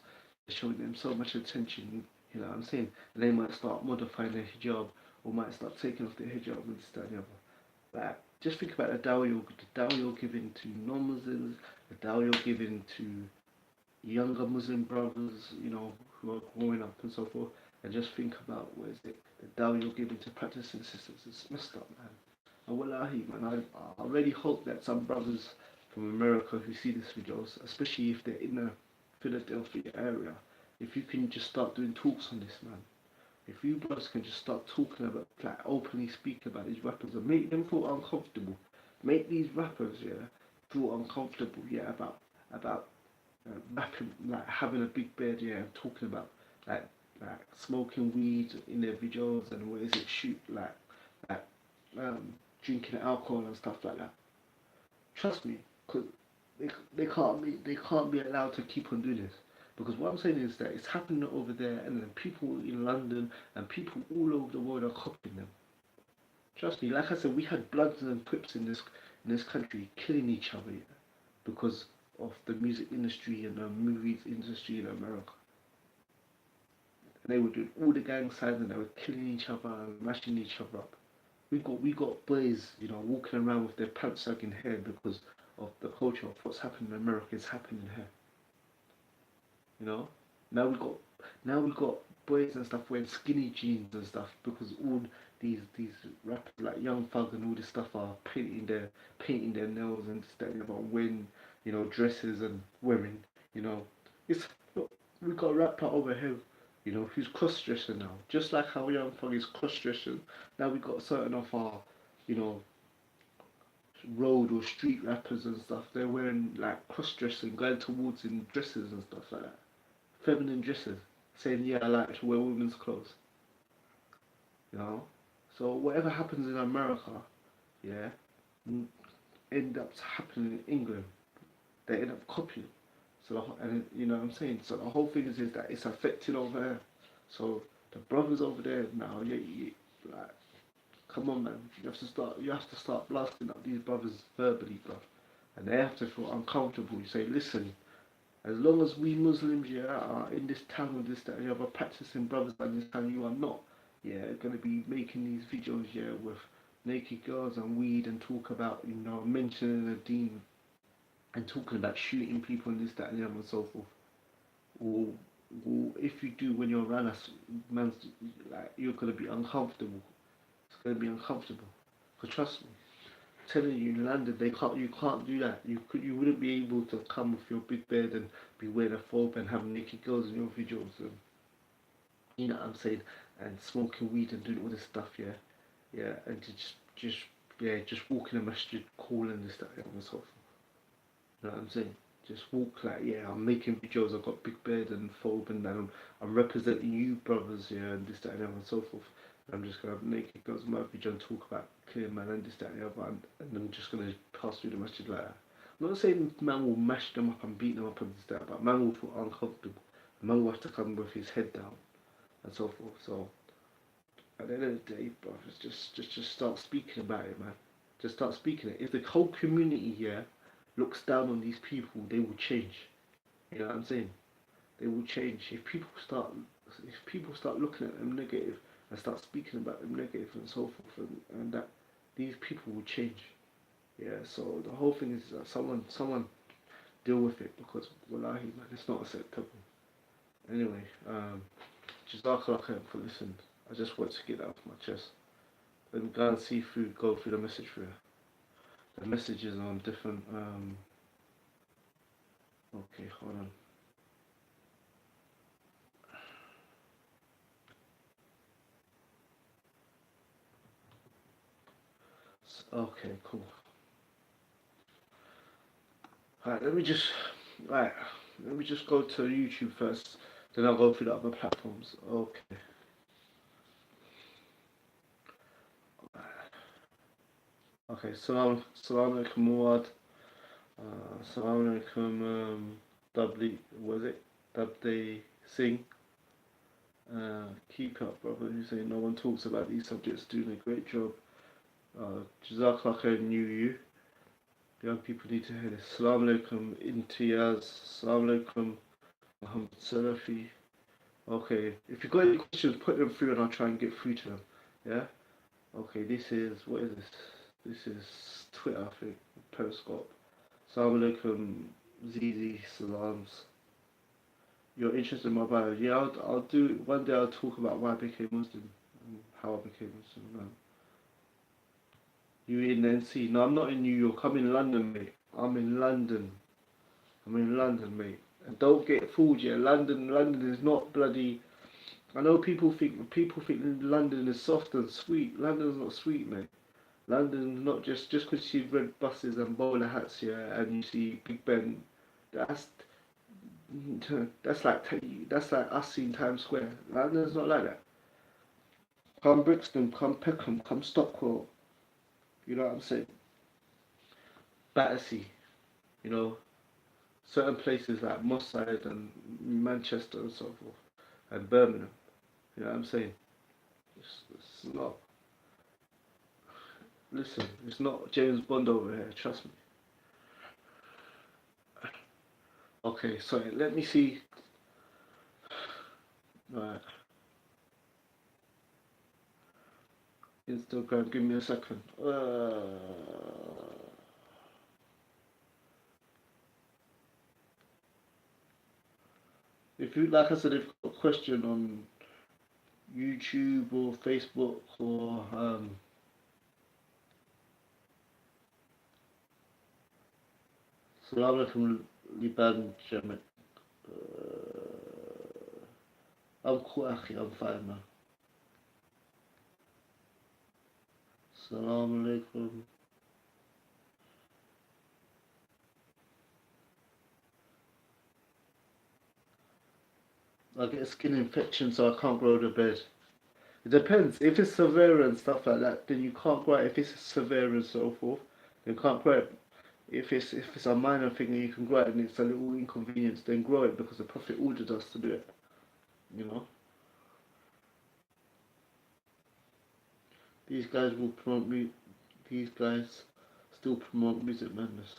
They're showing them so much attention, you know what I'm saying? And they might start modifying their hijab or might start taking off their hijab and this, that, and the other. Like, just think about the dawah you're giving to non-Muslims, the dawah you're giving to younger Muslim brothers, who are growing up and so forth, and just think about what is it, the dawah you're giving to practicing sisters. It's messed up, man. And wallahi, man, I really hope that some brothers from America who see these videos, especially if they're in the Philadelphia area, if you can just start doing talks on this, man. If you brothers can just start talking about, like, openly speak about these rappers and make them feel uncomfortable, make these rappers, yeah, feel uncomfortable, yeah, about rapping, like having a big bed, yeah, and talking about like like smoking weed in their videos and what is it, shoot like drinking alcohol and stuff like that. Trust me, cause they can't be allowed to keep on doing this. Because what I'm saying is that it's happening over there, and then people in London and people all over the world are copying them. Trust me, like I said, we had Bloods and Crips in this country killing each other, yeah, because of the music industry and the movies industry in America. And they were doing all the gang signs and they were killing each other and mashing each other up. We got boys, walking around with their pants sagging hair because of the culture of what's happening in America is happening here. You know? Now we got boys and stuff wearing skinny jeans and stuff because all these rappers like Young Thug and all this stuff are painting their nails and stuff about wearing, dresses and wearing, you know. It's look, we got a rapper over here, who's cross dressing now. Just like how Young Thug is cross dressing, now we got certain of our, you know, road or street rappers and stuff, they're wearing like cross dressing, going towards in dresses and stuff like that. Feminine dresses, saying, yeah, I like to wear women's clothes, you know. So whatever happens in America, yeah, end up happening in England. They end up copying. And you know what I'm saying. So the whole thing is that it's affected over there. So the brothers over there now, like, come on, man, you have to start blasting up these brothers verbally, bro, and they have to feel uncomfortable. You say, listen, as long as we Muslims, yeah, are in this town with this, that, and the other, practicing brothers in this town, you are not, yeah, going to be making these videos, yeah, with naked girls and weed and talk about, mentioning the deen and talking about shooting people and this, that, and the other, and so forth. Or, or if you do when you're around us, man's like you're going to be uncomfortable. It's going to be uncomfortable. Because trust me, telling you in London you can't do that. You wouldn't be able to come with your big bed and be wearing a phobe and have naked girls in your videos and you know what I'm saying, and smoking weed and doing all this stuff, yeah. Yeah, and to just yeah, just walk in a masjid calling this that and so forth. You know what I'm saying? Just walk like, yeah, I'm making videos, I've got big bed and phobe and I'm representing you brothers, yeah, and this, that and so forth. I'm just gonna have naked girls in my video and talk about clear man and this, that and the other, and I'm just gonna pass through the masjid like that. I'm not saying man will mash them up and beat them up and this, that, but man will feel uncomfortable. Man will have to come with his head down and so forth. So at the end of the day, brothers, just start speaking about it, man. Just start speaking it. If the whole community here looks down on these people, they will change. You know what I'm saying? They will change. If people start looking at them negative and start speaking about them negative and so forth, and that these people will change. Yeah. So the whole thing is that someone deal with it because wallahi man, it's not acceptable. Anyway, Jazakallah khair for listening. I just wanted to get that off my chest. Then go through the message for you. The messages on Okay, hold on. Okay, cool. Alright, right, let me just go to YouTube first, then I'll go through the other platforms. Okay. Okay, salam alaikum Muad. Salam alaikum Dubli, was it? Dubdi Singh. Keep up, brother. You say no one talks about these subjects, doing a great job. Jazakallah khair, knew you. Young people need to hear this. Salam alaikum Imtiaz. Salam alaikum Muhammad Salafi. Okay, if you've got any questions, put them through and I'll try and get through to them. Yeah? Okay, what is this? This is Twitter, I think. Periscope. Salam alaikum ZZ Salams. You're interested in my bio? Yeah, I'll do, one day I'll talk about why I became Muslim and how I became Muslim. You in NC? No, I'm not in New York. I'm in London, mate. I'm in London. I'm in London, mate. And don't get fooled, yeah. London is not bloody. I know people think London is soft and sweet. London's not sweet, mate. London's not just because you see red buses and bowler hats, yeah, and you see Big Ben. That's that's like us seeing Times Square. London's not like that. Come Brixton, come Peckham, come Stockwell. You know what I'm saying? Battersea. You know, certain places like Moss Side and Manchester and so forth, and Birmingham. You know what I'm saying? It's not. Listen, it's not James Bond over here. Trust me. Okay, sorry. Let me see. Right, Instagram. Give me a second. If you like, I said, if you've got a question on YouTube or Facebook or Salam alaikum Liban Jamet. I'm cool, akhi. I'm fine, man. Salam alaikum. I get a skin infection, so I can't grow the bed. It depends. If it's severe and stuff like that, then you can't grow it. If it's severe and so forth, then you can't grow it. If it's a minor thing and you can grow it and it's a little inconvenience, then grow it because the Prophet ordered us to do it. You know, these guys will promote me. These guys still promote music madness.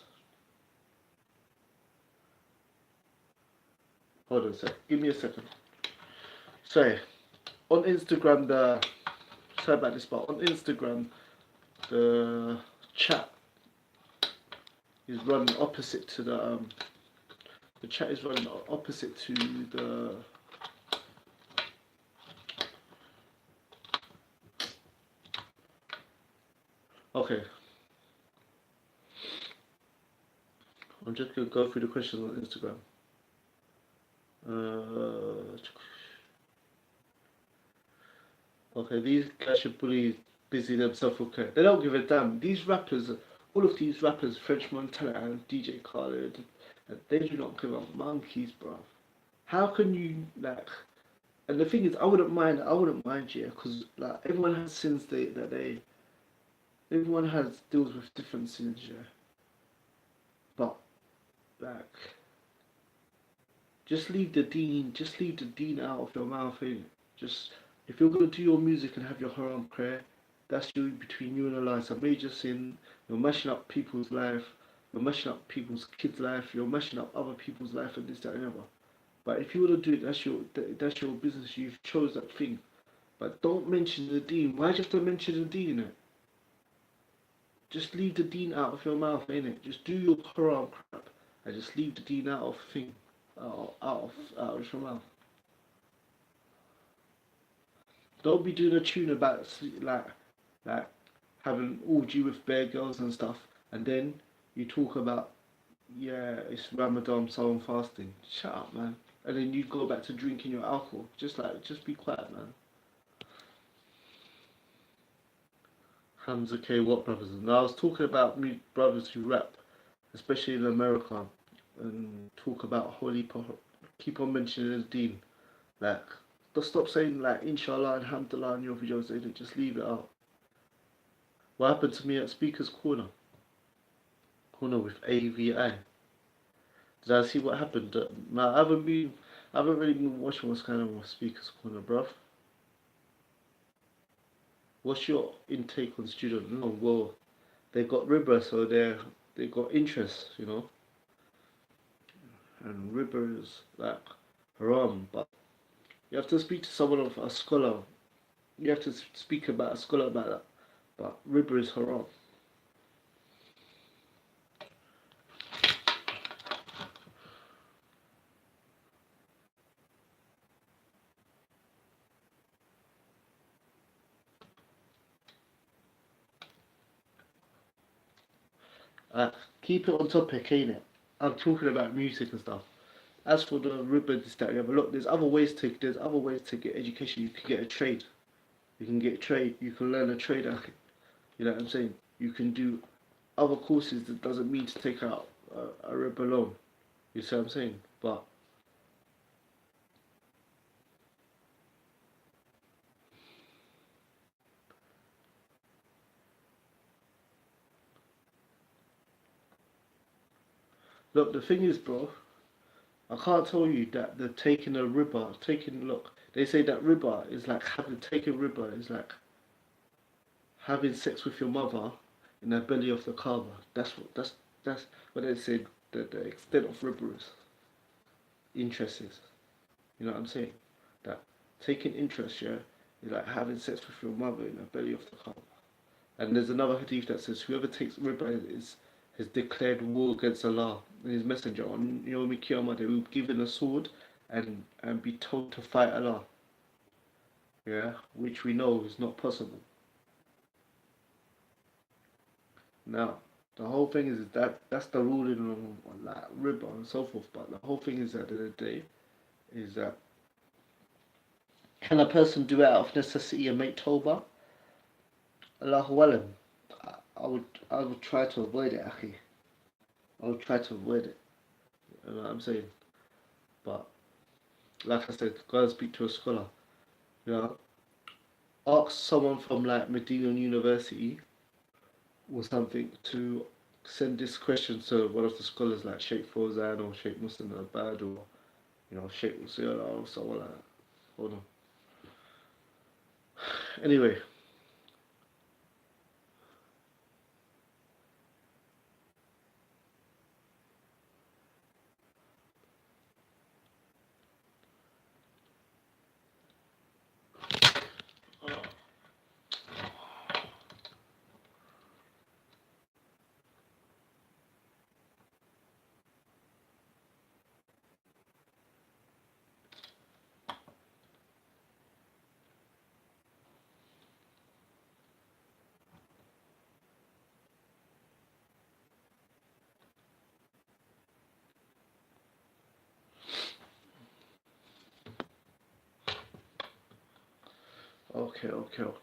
Hold on a sec. Give me a second. Sorry. On Instagram, sorry about this, but on Instagram, the chat is running opposite to the chat is running opposite to the okay. I'm just gonna go through the questions on Instagram. Okay, these guys should really busy themselves. Okay, they don't give a damn. These rappers, all of these rappers, French Montana and DJ Khaled, they do not give a monkeys, bro. How can you like? And the thing is, I wouldn't mind. I wouldn't mind, yeah, because like everyone has sins everyone has deals with different sins, yeah. But like, just leave the deen out of your mouth, innit? Just if you're gonna do your music and have your haram prayer, that's you between you and Allah. It's a major sin. You're mashing up people's life. You're mashing up people's kids' life. You're mashing up other people's life and this, that, and the other. But if you want to do it, that's your business. You've chose that thing. But don't mention the deen. Why do you have to mention the deen in it? Just leave the deen out of your mouth, innit? Just do your haram crap and just leave the deen out of thing, out of your mouth. Don't be doing a tune about like having orgy with bear girls and stuff, and then you talk about yeah, it's Ramadan, so I'm fasting. Shut up, man. And then you go back to drinking your alcohol. Just be quiet, man. Hamza K. Watt brothers. And I was talking about me brothers who rap, especially in America, and talk about holy. Keep on mentioning his deen. Like, just stop saying like inshallah and alhamdulillah in your videos. They just leave it out. What happened to me at Speaker's Corner with AVI? Did I see what happened? Nah, I haven't really been watching what's going on with Speaker's Corner, bruv. What's your intake on student? No, well, they got riba, so they got interest, you know, and riba is like haram. But you have to speak to someone of a scholar. You have to speak about a scholar about that. But riba is haram. Uh, Keep it on topic, ain't it? I'm talking about music and stuff. As for the riba, this that, yeah, but look, there's other ways to get education. You can get a trade. You can get a trade. You can learn a trade. You know what I'm saying? You can do other courses. That doesn't mean to take out a riba loan. You see what I'm saying? But look, the thing is, bro, I can't tell you that the taking a riba, taking look. They say that riba is like having taken riba is like having sex with your mother in the belly of the Kaaba. That's what they say. The extent of riba is interest is. You know what I'm saying? That taking interest, yeah, is like having sex with your mother in the belly of the Kaaba. And there's another hadith that says whoever takes riba is has declared war against Allah and His Messenger. On Yom Kippur, they will be given a sword and be told to fight Allah. Yeah, which we know is not possible. Now, the whole thing is that that's the ruling on like riba and so forth. But the whole thing is at the end of the day is that can a person do it out of necessity and make tawbah? Allahu alam. I would try to avoid it, akhi. I would try to avoid it. You know what I'm saying? But like I said, go and speak to a scholar. You know, ask someone from like Medina University or something to send this question to one of the scholars like Sheikh Fawzan or Sheikh Muslim Abad or Sheikh Muslim or someone like that. Hold on. Anyway,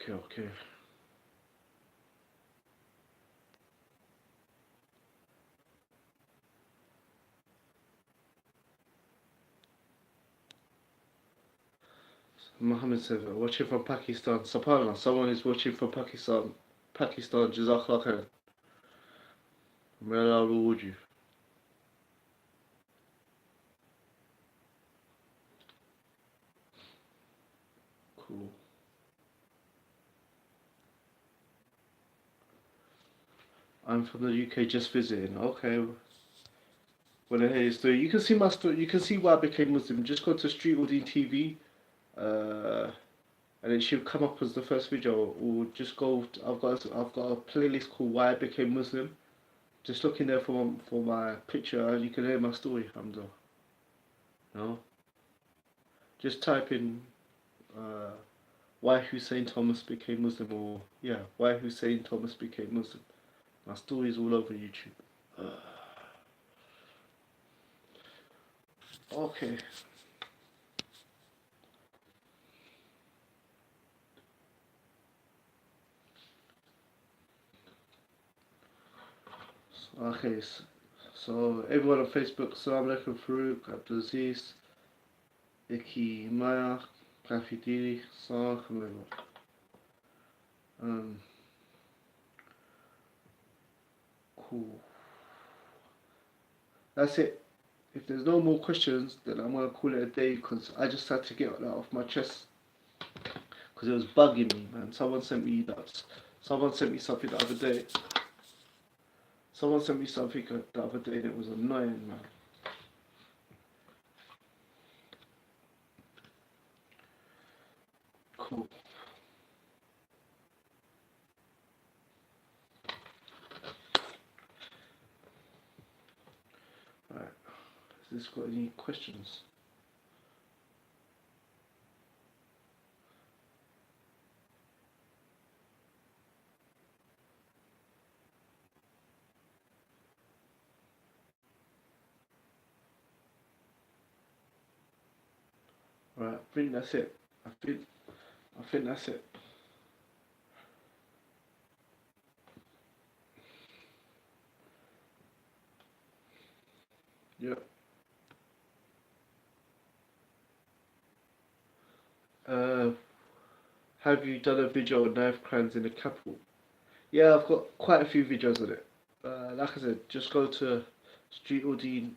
okay. Mohammed said, watching from Pakistan. Subhanallah, someone is watching from Pakistan. Pakistan, Jazakallah khair. May Allah reward you. Cool. I'm from the UK just visiting. Okay. When I hear your story, you can see my story. You can see why I became Muslim. Just go to Street Audio TV, uh, and it should come up as the first video. Or just go. I've got a playlist called Why I Became Muslim. Just look in there for my picture, and you can hear my story. Hamza. No. Just type in uh, why Hussein Thomas became Muslim, or yeah, why Hussein Thomas became Muslim. My story's all over YouTube. Okay. Okay. So everyone on Facebook, Assalamu alaikum, Farouk, Abdulaziz, Iki, Maya, Kafidiri, Assalamu alaikum, everyone. Um, cool. That's it. If there's no more questions, then I'm gonna call it a day because I just had to get that off my chest because it was bugging me, man. Someone sent me something the other day. Someone sent me something the other day that was annoying, man. Cool. Right. Has this got any questions? Right. I think that's it. I think that's it. Yeah. Uh, have you done a video on knife crimes in the capital? Yeah, I've got quite a few videos on it. Like I said, just go to Street Audine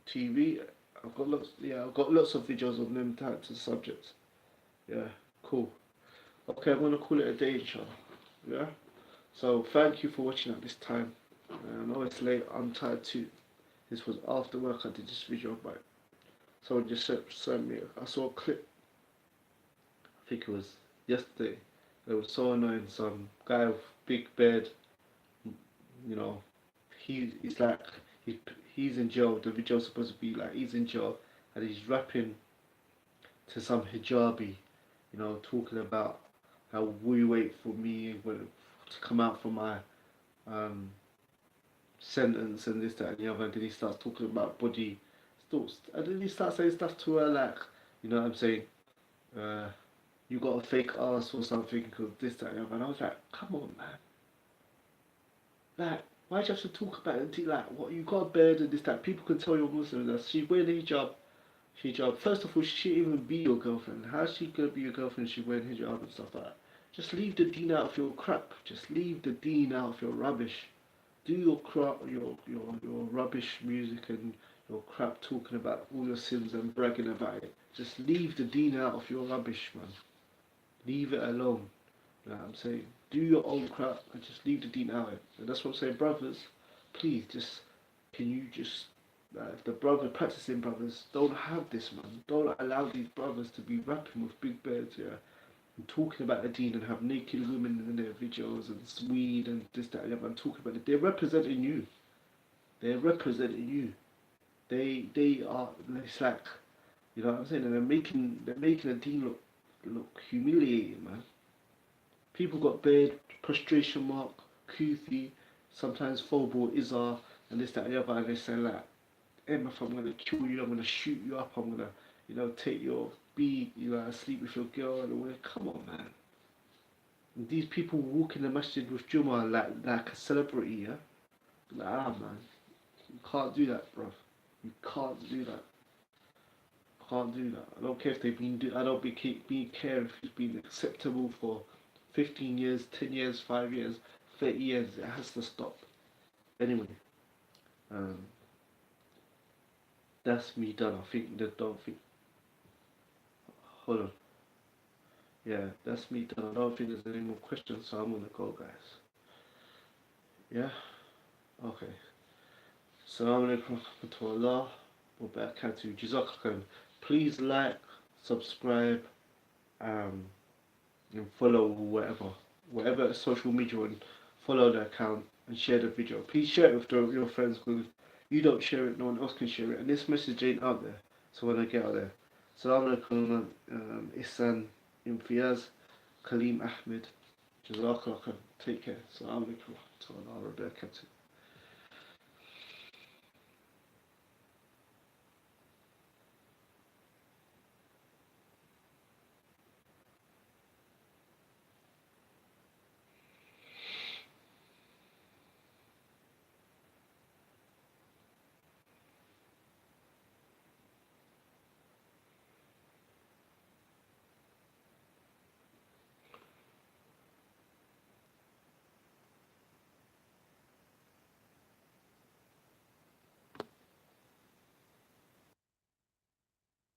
TV. I've got lots. Yeah, I've got lots of videos on them types of subjects. Yeah, cool. Okay, I'm gonna call it a day, inshallah. Yeah. So thank you for watching at this time. I know it's late. I'm tired too. This was after work. I did this video, but someone just sent me. I saw a clip. I think it was yesterday. It was so annoying. Some guy with big beard. You know, he's like he he's in jail. The video's supposed to be like he's in jail and he's rapping to some hijabi. You know, talking about how we wait for me to come out for my um, sentence and this, that, and the other. And then he starts talking about body thoughts. And then he starts saying stuff to her like, you know what I'm saying? Uh, you got a fake ass or something because this, that, and the other. And I was like, come on, man. Like, why do you have to talk about it until like what you got a bed and this, that? People can tell you're Muslim that she's wearing a hijab. Hijab. First of all, she shouldn't even be your girlfriend. How's she gonna be your girlfriend if she's wearing hijab and stuff like that? Just leave the deen out of your crap. Just leave the deen out of your rubbish. Do your crap, your rubbish music and your crap talking about all your sins and bragging about it. Just leave the deen out of your rubbish, man. Leave it alone. You know what I'm saying? Do your own crap and just leave the deen out of it. And that's what I'm saying, brothers. Please, just can you just the practicing brothers don't have this, man. Don't allow these brothers to be rapping with big beards, yeah, and talking about the deen and have naked women in their videos and weed and this, that, and the other, and talking about it. They're representing you. They're representing you. They are. It's like, you know what I'm saying. And they're making the deen look humiliating, man. People got bad prostration mark, Kufi, sometimes Phobal, Izar, and this, that, and the other, and they say like, Emma, if I'm gonna kill you, I'm gonna shoot you up, I'm gonna, take your sleep with your girl, and all that. Come on, man. And these people walk in the masjid with Juma like a celebrity, yeah? Like, man, you can't do that, bro. You can't do that. Can't do that. I don't care if they've been. I don't be care if it's been acceptable for 15 years, 10 years, 5 years, 30 years. It has to stop. Anyway, um, that's me done. I think that don't think. Hold on. Yeah, that's me done. I don't think there's any more questions, so I'm gonna go, guys. Yeah. Okay. Assalamu alaikum wa rahmatullah wa barakatuh. Jazakallah. Please like, subscribe, um, and follow whatever social media, and follow the account and share the video. Please share it with your friends because if you don't share it, no one else can share it. And this message ain't out there, so when I get out there. Assalamu alaikum, Ihsan Imtiaz, Kaleem Ahmed, Jazakallah. Take care. Assalamu alaikum wa rahmatullahi wa barakatuh.